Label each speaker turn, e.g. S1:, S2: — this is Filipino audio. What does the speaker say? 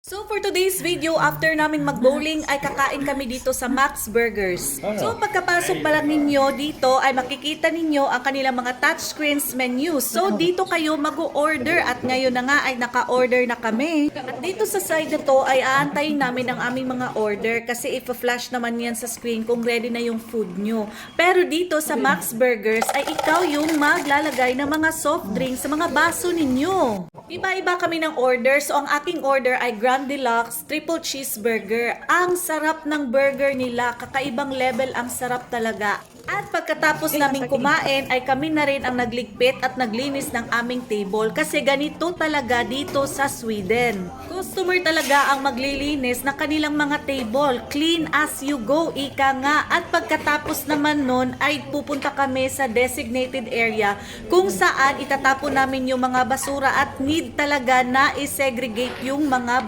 S1: So for today's video, after namin mag-bowling ay kakain kami dito sa Max Burgers. So pagkapasok pa lang ninyo dito ay makikita ninyo ang kanilang mga touchscreens menu. So dito kayo mag-order at ngayon na nga ay naka-order na kami. At dito sa side na to ay aantayin namin ang aming mga order kasi ipa-flash naman yan sa screen kung ready na yung food nyo. Pero dito sa Max Burgers ay ikaw yung maglalagay ng mga soft drinks sa mga baso ninyo. Iba-iba kami ng order. So ang aking order ay Grand Deluxe Triple Cheeseburger. Ang sarap ng burger nila. Kakaibang level, ang sarap talaga. At pagkatapos naming kumain ay kami na rin ang nagligpit at naglinis ng aming table kasi ganito talaga dito sa Sweden. Customer talaga ang maglilinis ng kanilang mga table. Clean as you go, ika nga. At pagkatapos naman nun ay pupunta kami sa designated area kung saan itatapon namin yung mga basura at need talaga na i-segregate yung mga